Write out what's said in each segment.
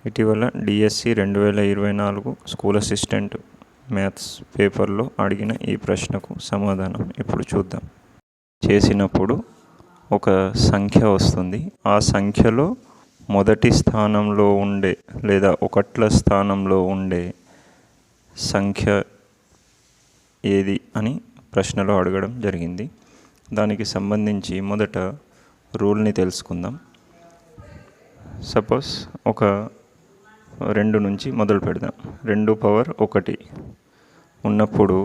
ఇటీవల DSC 2024 school assistant maths పేపర్లో అడిగిన ఈ ప్రశ్నకు సమాధానం ఇప్పుడు చూద్దాం. చేసినప్పుడు ఒక సంఖ్య వస్తుంది. ఆ సంఖ్యలో మొదటి స్థానంలో ఉండే లేదా ఒకట్ల స్థానంలో ఉండే సంఖ్య ఏది అని ప్రశ్నలో అడగడం జరిగింది. దానికి సంబంధించి మొదట రూల్ని తెలుసుకుందాం. సపోజ్ ఒక 2 నుంచి మొదలు పెడదాం. 2 పవర్ 1 ఉన్నప్పుడు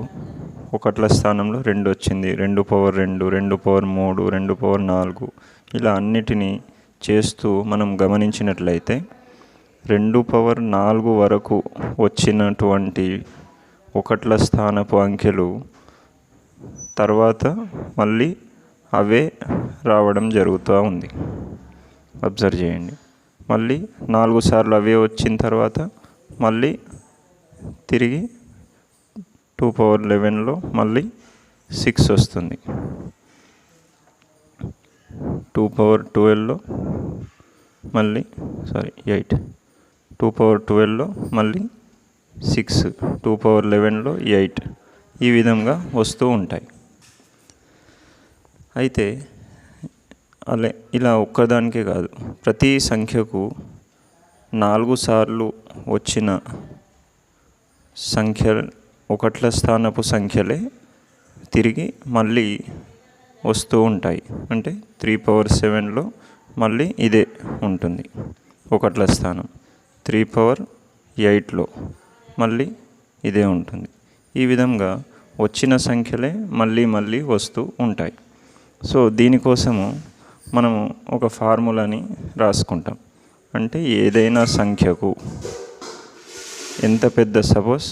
ఒకట్ల స్థానంలో 2 వచ్చింది. 2 పవర్ 2, 2 పవర్ 3, 2 పవర్ 4 ఇలా అన్నిటినీ చేస్తూ మనం గమనించినట్లయితే 2 పవర్ 4 వరకు వచ్చినటువంటి ఒకట్ల స్థానపు అంకెలు తర్వాత మళ్ళీ అవే రావడం జరుగుతూ ఉంది. అబ్జర్వ్ చేయండి. మళ్ళీ 4 సార్లు అవే వచ్చిన తర్వాత మళ్ళీ తిరిగి 2 పవర్ 11లో మళ్ళీ 6 వస్తుంది. 2 పవర్ 12లో మళ్ళీ 8. 2 పవర్ 12లో మళ్ళీ 6. 2 పవర్ 11లో 8. ఈ విధంగా వస్తూ ఉంటాయి. అయితే ఇలా ఒక్కదానికే కాదు, ప్రతి సంఖ్యకు 4 సార్లు వచ్చిన సంఖ్య ఒకట్ల స్థానపు సంఖ్యలే తిరిగి మళ్ళీ వస్తూ ఉంటాయి. అంటే 3 పవర్ 7లో మళ్ళీ ఇదే ఉంటుంది ఒకట్ల స్థానం. 3 పవర్ 8లో మళ్ళీ ఇదే ఉంటుంది. ఈ విధంగా వచ్చిన సంఖ్యలే మళ్ళీ వస్తూ ఉంటాయి. సో దీనికోసము మనము ఒక ఫార్ములాని రాసుకుంటాం. అంటే ఏదైనా సంఖ్యకు ఎంత పెద్ద, సపోజ్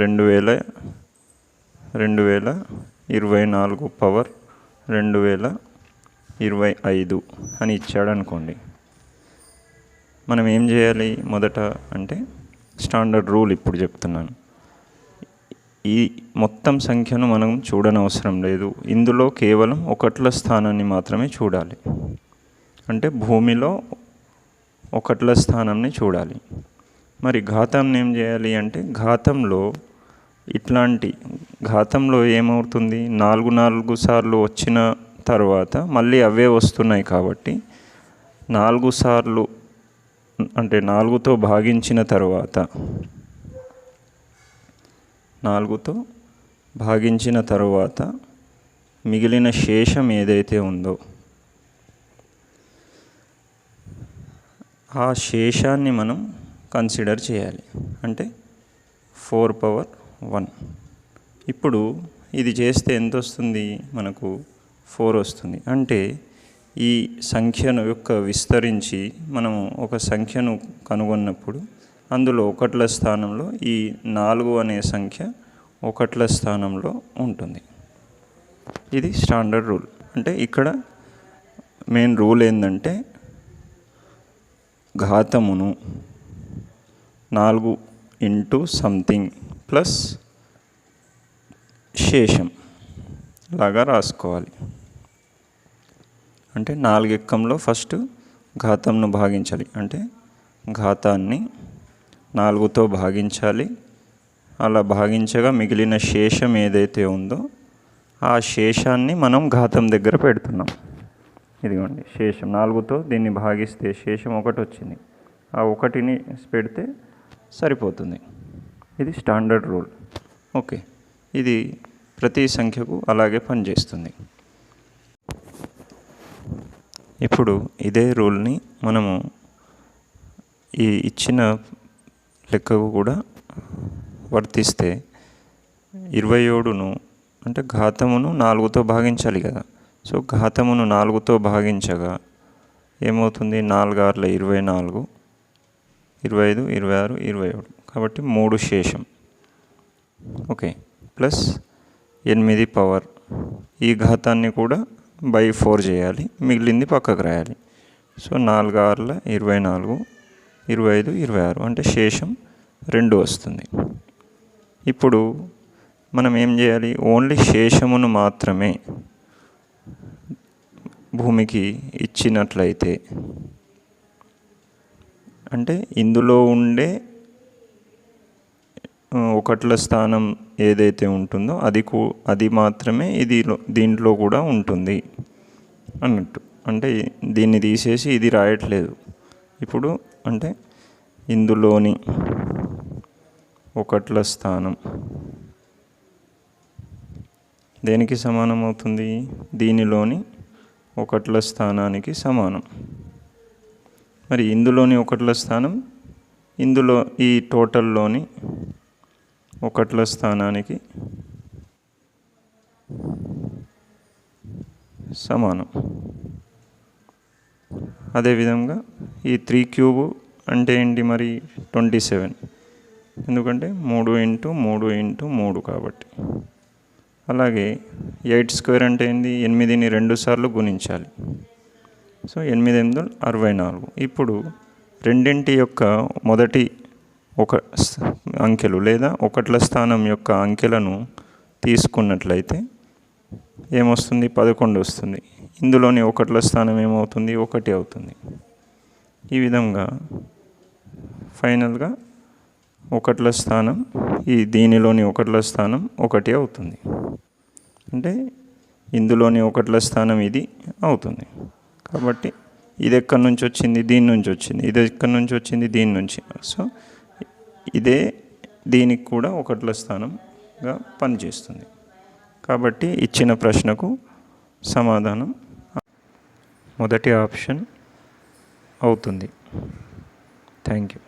2024 పవర్ 2025 అని ఇచ్చాడు అనుకోండి. మనం ఏం చేయాలి మొదట అంటే, స్టాండర్డ్ రూల్ ఇప్పుడు చెప్తున్నాను. ఈ మొత్తం సంఖ్యను మనం చూడనవసరం లేదు. ఇందులో కేవలం ఒకట్ల స్థానాన్ని మాత్రమే చూడాలి. అంటే భూమిలో ఒకట్ల స్థానాన్ని చూడాలి. మరి ఘాతాన్ని ఏం చేయాలి అంటే, ఘాతంలో ఏమవుతుంది, 4 సార్లు వచ్చిన తర్వాత మళ్ళీ అవే వస్తున్నాయి కాబట్టి 4 సార్లు అంటే 4తో భాగించిన తర్వాత మిగిలిన శేషం ఏదైతే ఉందో ఆ శేషాన్ని మనం కన్సిడర్ చేయాలి. అంటే 4 పవర్ 1. ఇప్పుడు ఇది చేస్తే ఎంత వస్తుంది, మనకు 4 వస్తుంది. అంటే ఈ సంఖ్యను విస్తరించి మనము ఒక సంఖ్యను కనుగొన్నప్పుడు అందులో ఒకట్ల స్థానంలో ఈ 4 అనే సంఖ్య ఒకట్ల స్థానంలో ఉంటుంది. ఇది స్టాండర్డ్ రూల్. అంటే ఇక్కడ మెయిన్ రూల్ ఏంటంటే, ఘాతమును 4 ఇంటూ సంథింగ్ ప్లస్ శేషం లాగా రాసుకోవాలి. అంటే 4 ఎక్కంలో ఫస్ట్ ఘాతంను భాగించాలి. అంటే ఘాతాన్ని 4తో భాగించాలి. అలా భాగించగా మిగిలిన శేషం ఏదైతే ఉందో ఆ శేషాన్ని మనం ఘాతం దగ్గర పెడుతున్నాం. ఇదిగోండి శేషం. 4తో దీన్ని భాగిస్తే శేషం 1 వచ్చింది. ఆ 1ని పెడితే సరిపోతుంది. ఇది స్టాండర్డ్ రూల్. ఓకే, ఇది ప్రతి సంఖ్యకు అలాగే పనిచేస్తుంది. ఇప్పుడు ఇదే రూల్ని మనము ఈ ఇచ్చిన లెక్కకు కూడా వర్తిస్తే 27ను అంటే ఘాతమును 4తో భాగించాలి కదా. సో ఘాతమును 4తో భాగించగా ఏమవుతుంది, 4 6 24, 25, 26, 27 కాబట్టి 3 శేషం. Okay, plus 8 power. ఈ ఘాతాన్ని కూడా బై 4 చేయాలి, మిగిలింది పక్కకు రాయాలి. సో 4 6 24, 25, 26 అంటే శేషం 2 వస్తుంది. ఇప్పుడు మనం ఏం చేయాలి, ఓన్లీ శేషమును మాత్రమే భూమికి ఇచ్చినట్లయితే అంటే ఇందులో ఉండే ఒకట్ల స్థానం ఏదైతే ఉంటుందో అది మాత్రమే దీంట్లో కూడా ఉంటుంది అన్నట్టు. అంటే దీన్ని తీసేసి ఇది రాయట్లేదు. ఇప్పుడు అంటే ఇందులోని ఒకట్ల స్థానం దేనికి సమానం అవుతుంది? దీనిలోని ఒకట్ల స్థానానికి సమానం. మరి ఇందులోని ఒకట్ల స్థానం ఇందులో ఈ టోటల్లోని ఒకట్ల స్థానానికి సమానం. అదేవిధంగా ఈ 3 క్యూబ్ అంటే ఏంటి మరి? 27. ఎందుకంటే 3 × 3 × 3 కాబట్టి. అలాగే 8 స్క్వేర్ అంటే ఏంది? 8ని 2 సార్లు గుణించాలి. సో 8 × 8 = 64. ఇప్పుడు రెండింటి యొక్క మొదటి అంకెలు లేదా ఒకట్ల స్థానం యొక్క అంకెలను తీసుకున్నట్లయితే ఏమొస్తుంది? 11 వస్తుంది. ఇందులోని ఒకట్ల స్థానం ఏమవుతుంది? 1 అవుతుంది. ఈ విధంగా ఫైనల్గా ఒకట్ల స్థానం దీనిలోని ఒకట్ల స్థానం 1 అవుతుంది. అంటే ఇందులోని ఒకట్ల స్థానం ఇది అవుతుంది. కాబట్టి ఇది ఎక్కడి నుంచి వచ్చింది? దీని నుంచి వచ్చింది. ఇది ఎక్కడి నుంచి వచ్చింది? దీని నుంచి. సో దీనికి కూడా ఒకట్ల స్థానంగా పనిచేస్తుంది. కాబట్టి ఇచ్చిన ప్రశ్నకు సమాధానం మొదటి ఆప్షన్ అవుతుంది. Thank you.